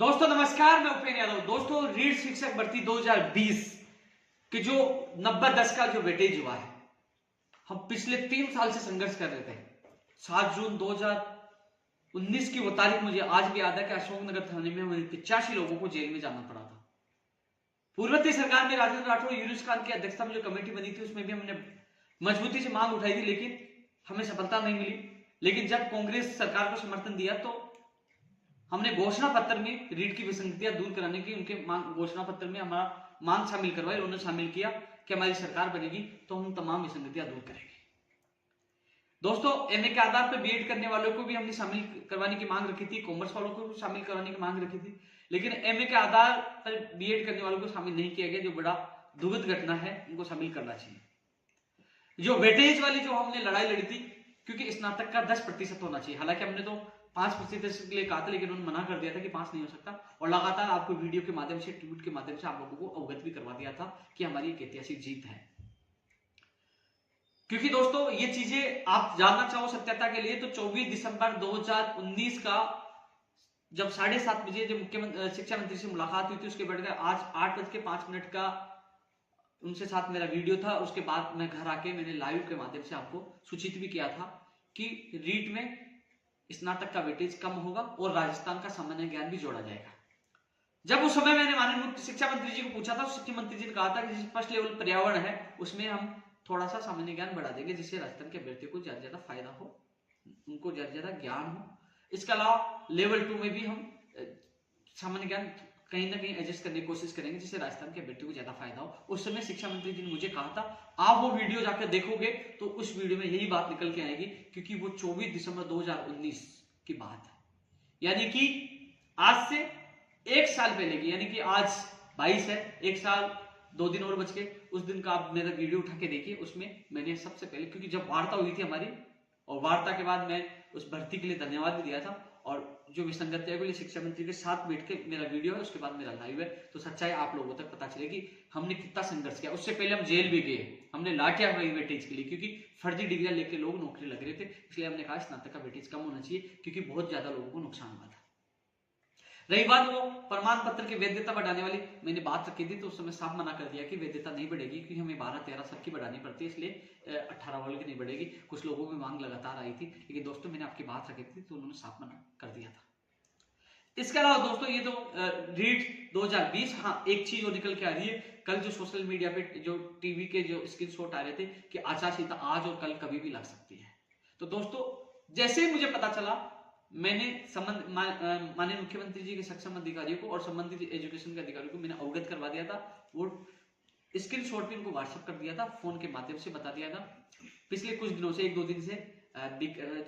दोस्तों नमस्कार, मैं उपेंद्र यादव। दोस्तों रीट शिक्षक भर्ती 2020 के जो 90-10 का जो वेटेज हुआ है, हम पिछले 3 साल से संघर्ष कर रहे थे। 7 जून 2019 की वो तारीख मुझे आज भी याद है कि अशोकनगर थाने में हमें 85 लोगों को जेल में जाना पड़ा था। पूर्ववर्ती सरकार में राजेंद्र राठौड़ यूनुस खान की अध्यक्षता में जो कमेटी बनी थी उसमें भी हमने मजबूती से मांग उठाई थी, लेकिन हमें सफलता नहीं मिली। लेकिन जब कांग्रेस सरकार को समर्थन दिया तो हमने घोषणा पत्र में रीट की विसंगतियां दूर कराने की उनके घोषणा पत्र में हमारा मांग शामिल करवाई। उन्होंने शामिल किया कि हमारी सरकार बनेगी तो हम तमाम विसंगतियां दूर करेंगे। दोस्तों एमए के आधार पर बीएड करने वालों को भी हमने शामिल करवाने की मांग रखी थी, कॉमर्स वालों को भी शामिल करवाने की मांग रखी थी, लेकिन एमए के आधार पर बीएड करने वालों को शामिल नहीं किया गया, जो बड़ा दुखद घटना है। उनको शामिल करना चाहिए। जो वेटेज वाली जो हमने लड़ाई लड़ी थी, क्योंकि स्नातक का 10% होना चाहिए, हालांकि हमने तो 5% के लिए कहा था, लेकिन उन्होंने मना कर दिया था कि 5 नहीं हो सकता। और लगातार आपको वीडियो के माध्यम से, ट्वीट के माध्यम से आप लोगों को अवगत भी करवा दिया था कि हमारी एक ऐतिहासिक जीत है। क्योंकि दोस्तों ये चीजें आप जानना चाहो सत्यता के लिए तो 24 दिसंबर 2019 का जब 7:30 बजे जब मुख्यमंत्री शिक्षा मंत्री से मुलाकात हुई थी, उसके बाद आज 8:05 का उनसे साथ मेरा वीडियो था। उसके बाद मैं घर आके मैंने लाइव के माध्यम से आपको सूचित भी किया था कि रीट में स्नातक का वेटेज कम होगा और राजस्थान का सामान्य ज्ञान भी जोड़ा जाएगा। जब उस समय मैंने माननीय शिक्षा मंत्री जी को पूछा था, शिक्षा मंत्री जी ने कहा था कि जिस फर्स्ट लेवल पर्यावरण है उसमें हम थोड़ा सा सामान्य ज्ञान बढ़ा देंगे, जिससे राजस्थान के अभ्यर्थियों को ज्यादा फायदा हो, उनको ज्यादा ज्ञान हो। इसके अलावा लेवल 2 में भी हम सामान्य ज्ञान कहीं ना कहीं एडजस्ट करने की कोशिश करेंगे, जिससे राजस्थान के अभ्यर्थियों को ज्यादा फायदा हो। उस समय शिक्षा मंत्री जी ने मुझे कहा था, आप वो वीडियो जाकर देखोगे तो उस वीडियो में यही बात निकल के आएगी, क्योंकि वो 24 दिसंबर 2019 की बात है, यानी कि आज से 1 साल पहले की, यानी कि आज 22 है, 1 साल 2 दिन और बच के। उस दिन का आप मेरा वीडियो उठा के देखिए, उसमें मैंने सबसे पहले, क्योंकि जब वार्ता हुई थी हमारी और वार्ता के बाद मैं उस भर्ती के लिए धन्यवाद भी दिया था, और जो विसंगतियां के लिए शिक्षा मंत्री के साथ बैठ के मेरा वीडियो है, उसके बाद मेरा लाइव है, तो सच्चाई आप लोगों तक पता चलेगी हमने कितना संघर्ष किया। उससे पहले हम जेल भी गए, हमने लाठियां हुई वेटेज के लिए, क्योंकि फर्जी डिग्रियां लेके लोग नौकरी लग रहे थे। इसलिए हमने कहा स्नातक का वेटेज कम होना चाहिए, क्योंकि बहुत ज्यादा लोगों को नुकसान हुआ था। रही बात वो प्रमाण पत्र की वैधता बढ़ाने वाली, मैंने बात रखी थी तो उस समय साफ मना कर दिया कि वैधता नहीं बढ़ेगी, क्योंकि हमें 12-13 साल की बढ़ानी पड़ती है, इसलिए 18 वालों की नहीं बढ़ेगी। कुछ लोगों की मांग लगातार आई थी, लेकिन दोस्तों मैंने आपकी बात रखी थी तो उन्होंने साफ मना कर दिया था। इसके अलावा दोस्तों ये तो रीट 2020, हाँ एक चीज और निकल के आ रही है। कल जो सोशल मीडिया पे जो टीवी के जो स्क्रीनशॉट आ रहे थे कि आचार संहिता आज और कल कभी भी लग सकती है, तो दोस्तों जैसे ही मुझे पता चला, मैंने माननीय मुख्यमंत्री जी के सक्षम अधिकारियों को और संबंधित एजुकेशन के अधिकारियों को मैंने अवगत करवा दिया था। वो स्क्रीनशॉट भी उनको व्हाट्सएप कर दिया था, फोन के माध्यम से बता दिया था। पिछले कुछ दिनों से, 1-2 दिन से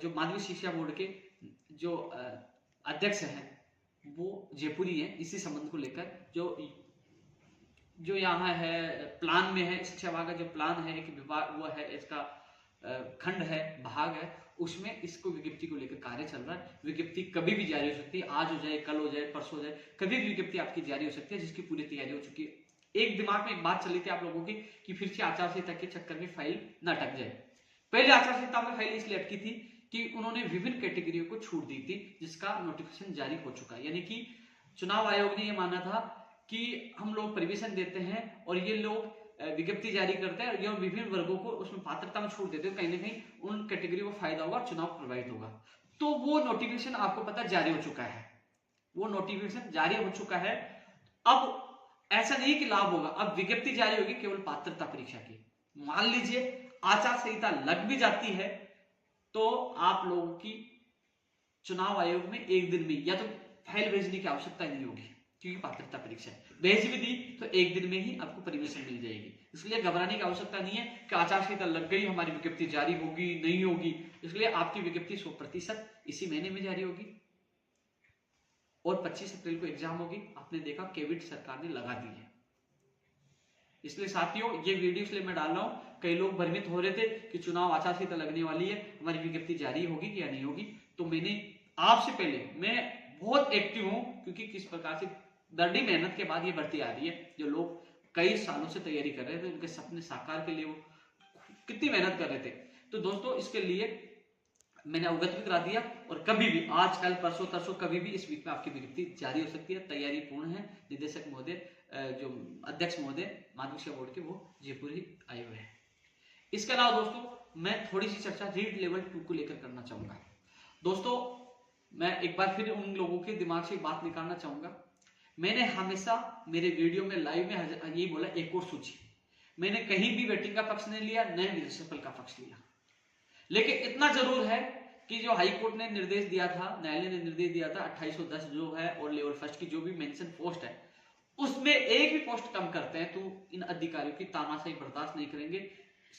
जो माध्यमिक शिक्षा बोर्ड के जो अध्यक्ष हैं वो जयपुरी है, इसी संबंध को लेकर जो यहाँ है प्लान में है, शिक्षा विभाग का जो प्लान है, एक विभाग वो है, इसका खंड है, भाग है, उसमें इसको विज्ञप्ति को लेकर कार्य चल रहा है। विज्ञप्ति कभी भी जारी हो सकती है, आज हो जाए, कल हो जाए, परसों हो जाए, कभी भी विज्ञप्ति आपकी जारी हो सकती है, जिसकी पूरी तैयारी हो चुकी है। एक दिमाग में एक बात चली थी आप लोगों की कि फिर से आचार संहिता के चक्कर में फाइल न अटक जाए। पहले आचार संहिता में फाइल इसलिए अटकी थी कि उन्होंने विभिन्न कैटेगरियों को छूट दी थी, जिसका नोटिफिकेशन जारी हो चुका है। यानी कि चुनाव आयोग ने यह माना था कि हम लोग परमिशन देते हैं और ये लोग विज्ञप्ति जारी करते हैं और ये विभिन्न वर्गों को उसमें पात्रता में छूट देते हैं, कहीं ना कहीं उन कैटेगरी को फायदा होगा, चुनाव प्रभावित होगा। तो वो नोटिफिकेशन आपको पता जारी हो चुका है, वो नोटिफिकेशन जारी हो चुका है। अब ऐसा नहीं कि लाभ होगा, अब विज्ञप्ति जारी होगी केवल पात्रता परीक्षा की। मान लीजिए आचार संहिता लग भी जाती है तो आप लोगों की चुनाव आयोग में 1 दिन में या तो फाइल भेजने की आवश्यकता नहीं होगी, क्योंकि पात्रता परीक्षा है। भेज भी दी तो 1 दिन में ही आपको परमिशन मिल जाएगी। इसलिए घबराने की आवश्यकता नहीं है कि आचार संहिता लग गई, हमारी विज्ञप्ति जारी होगी नहीं होगी। इसलिए आपकी विज्ञप्ति 100% इसी महीने में जारी होगी और 25 अप्रैल को एग्जाम होगी। आपने देखा केविट सरकार ने लगा दी है। इसलिए साथियों ये वीडियो इसलिए मैं डाल रहा हूं, कई लोग भ्रमित हो रहे थे कि चुनाव आचार संहिता लगने वाली है, हमारी विज्ञप्ति जारी होगी या नहीं होगी। तो मैंने आपसे पहले, मैं बहुत एक्टिव हूं, क्योंकि किस प्रकार से दर्दी मेहनत के बाद ये भर्ती आ रही है। जो लोग कई सालों से तैयारी कर रहे थे, उनके सपने साकार के लिए वो कितनी मेहनत कर रहे थे। तो दोस्तों इसके लिए मैंने अवगत भी करा दिया, और कभी भी आज कल परसों तरसों कभी भी इस वीक में आपकी विज्ञप्ति जारी हो सकती है। तैयारी पूर्ण है। निदेशक महोदय, जो अध्यक्ष महोदय माध्यमिक शिक्षा बोर्ड के, वो जयपुर ही आए हुए हैं। इसके अलावा दोस्तों मैं थोड़ी सी चर्चा रीड लेवल 2 को लेकर करना चाहूंगा। दोस्तों मैं एक बार फिर उन लोगों के दिमाग से बात निकालना चाहूंगा, मैंने हमेशा मेरे वीडियो में लाइव में यही बोला, एक और सूची। मैंने कहीं भी वेटिंग का पक्ष नहीं लिया, न रिसफल का पक्ष लिया। लेकिन इतना जरूर है कि जो हाई कोर्ट ने निर्देश दिया था, न्यायालय ने निर्देश दिया था 2810 जो है और लेवल फर्स्ट की जो भी मेंशन पोस्ट है, उसमें एक भी पोस्ट कम करते हैं तो इन अधिकारियों की तानाशाही बर्दाश्त नहीं करेंगे।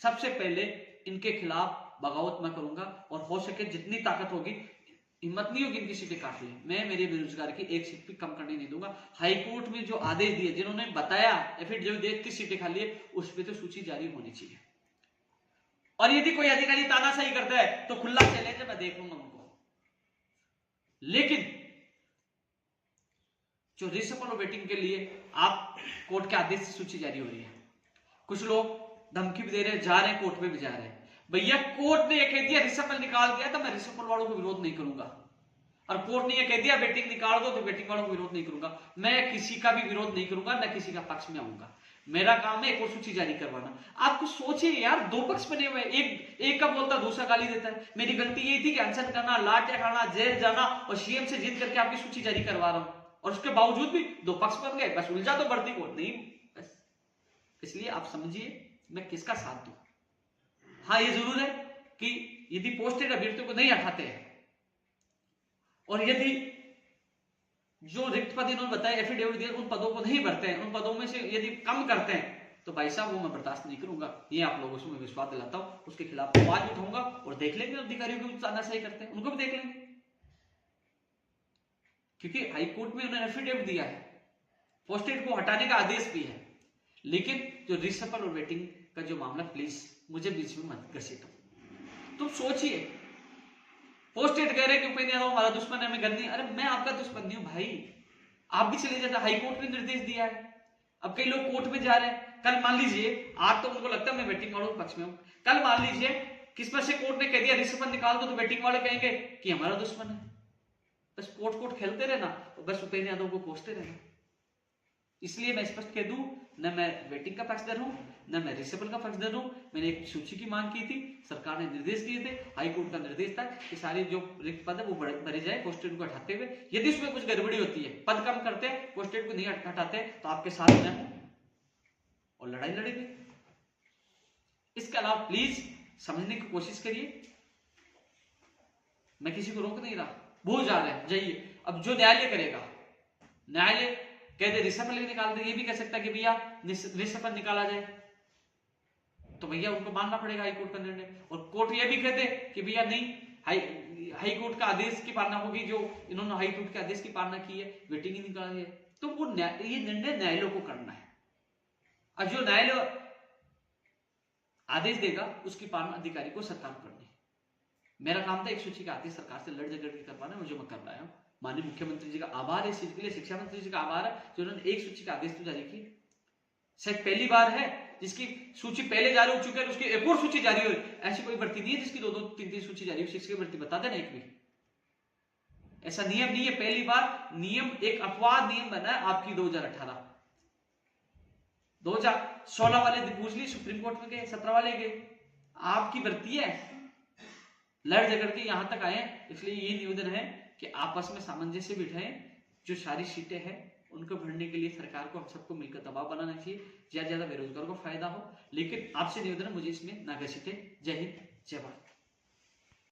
सबसे पहले इनके खिलाफ बगावत मैं करूंगा, और हो सके जितनी ताकत होगी, हिम्मत नहीं होगी इनकी सीटें काट ली, मैं मेरे बेरोजगार की एक सीट भी कम करने नहीं दूंगा। हाईकोर्ट में जो आदेश दिए, जिन्होंने बताया एफिडेविट जो 30 सीटें खाली है, उस पर तो सूची जारी होनी चाहिए। और यदि कोई अधिकारी तानाशाही करता है तो खुला चैलेंज है, मैं देख लूंगा उनको। लेकिन जो रिसफल और वेटिंग के लिए आप कोर्ट के आदेश से सूची जारी हो रही है, कुछ लोग धमकी भी दे रहे हैं, जा रहे हैं कोर्ट में भी जा रहे हैं। भैया कोर्ट ने यह कह दिया रिसफल निकाल दिया तो मैं रिसफल वालों को विरोध नहीं करूंगा, और कोर्ट ने यह कह दिया वेटिंग निकाल दो तो वेटिंग वालों को विरोध नहीं करूंगा। मैं किसी का भी विरोध नहीं करूंगा, न किसी का पक्ष में आऊंगा। मेरा काम है एक और सूची जारी करवाना। आपको सोचिए यार, दो पक्ष बने हुए, एक का बोलता दूसरा गाली देता है। मेरी गलती ये थी कि अनशन करना, लाठियां खाना, जेल जाना और सीएम से जिद करके आपकी सूची जारी करवा रहा हूं, और उसके बावजूद भी दो पक्ष बन गए। बस उलझा तो बढ़ती को नहीं, बस इसलिए आप समझिए मैं किसका साथ दूं। हाँ ये जरूर है कि यदि पोस्टेड अभ्यर्थियों को नहीं हटाते हैं, और यदि जो रिक्त पद इन्होंने बताया एफिडेविट दिया उन पदों को नहीं भरते हैं, उन पदों में से यदि कम करते हैं, तो भाई साहब वो मैं बर्दाश्त नहीं करूंगा। ये आप लोगों से मैं विश्वास दिलाता हूं। उसके खिलाफ आवाज उठाऊंगा, और देख लेंगे अधिकारियों को भी तानाशाही करते हैं उनको भी देख लेंगे, क्योंकि हाईकोर्ट में उन्होंने एफिडेविट दिया है, पोस्टेड को हटाने का आदेश भी है। लेकिन जो रिसफल और वेटिंग का जो मामला, प्लीज मुझे बीच में मत घसीटो। तुम सोचिए, पोस्टेड कह रहे कि उपेंद्र यादव हमारा दुश्मन है, हमें घर नहीं। अरे मैं आपका दुश्मन नहीं हूं भाई, आप भी चले जाते। हाईकोर्ट ने निर्देश दिया है, अब कई लोग कोर्ट में जा रहे हैं। कल मान लीजिए, आज तो उनको लगता है मैं वेटिंग वालों के पक्ष में हूं, कल मान लीजिए किस पर से कोर्ट ने कह दिया रिसफल निकाल दो, तो वेटिंग वाले कहेंगे कि हमारा दुश्मन है। बस कोर्ट खेलते रहना, बस उपेंद्र यादव को कोसते रहना। इसलिए मैं स्पष्ट कह दूं, न मैं वेटिंग का पक्षधर हूं, न मैं रिसफल का पक्षधर हूं। मैंने एक सूची की मांग की थी, सरकार ने निर्देश दिए थे, हाईकोर्ट का निर्देश था कि सारे जो रिक्त पद है वो भरे जाए पोस्टेड को हटाते हुए। यदि उसमें कुछ गड़बड़ी होती है, पद कम करते हैं, पोस्टेड को नहीं हटाते, तो आपके साथ मैं हूं और लड़ाई लड़ेंगे। इसके अलावा प्लीज समझने की कोशिश करिए, मैं किसी को रोक नहीं रहा, भूल जा रहे हैं जाइए। अब जो न्यायालय करेगा, न्यायालय कह दे रिसफल निकाल दे, ये भी कह सकता है कि भैया रिसफल निकाला जाए, तो भैया उनको मानना पड़ेगा हाईकोर्ट का निर्णय। और कोर्ट ये भी कहते कि भैया नहीं, हाईकोर्ट का आदेश की पालना होगी, जो इन्होंने हाईकोर्ट के आदेश की पालना की है, वेटिंग ही निकाली है, तो वो ये निर्णय न्यायालय को करना है। और जो न्यायालय आदेश देगा उसकी पालना अधिकारी को सरकार को करनी है। मेरा काम था एक सूची का आदेश सरकार से लड़ झगड़ के करवाना, जो मैं कर रहा हूं। माननीय मुख्यमंत्री जी का आभार है इस चीज के लिए, शिक्षा मंत्री जी का आभार है जो उन्होंने एक सूची का आदेश तो जारी की। शायद पहली बार है जिसकी सूची पहले जारी हो चुकी है, उसकी एक और सूची जारी हो। ऐसी कोई भर्ती नहीं है जिसकी 2-2, 3-3 सूची जारी हो। शिक्षक की भर्ती बता देना एक भी, ऐसा नियम नहीं है, पहली बार नियम, एक अपवाद नियम बना है आपकी 2018। 2016 वाले पूछ ली, सुप्रीम कोर्ट में गए, 17 वाले गए, आपकी भर्ती है, लड़ झगड़ के यहां तक आए। इसलिए ये निवेदन है कि आपस में सामंजस्य बिठाएं, जो सारी सीटें हैं उनको भरने के लिए सरकार को, हम सबको मिलकर दबाव बनाना चाहिए, ज्यादा से ज्यादा बेरोजगार को फायदा हो। लेकिन आपसे निवेदन है, मुझे इसमें ना घसीटे। जय हिंद, जय भारत।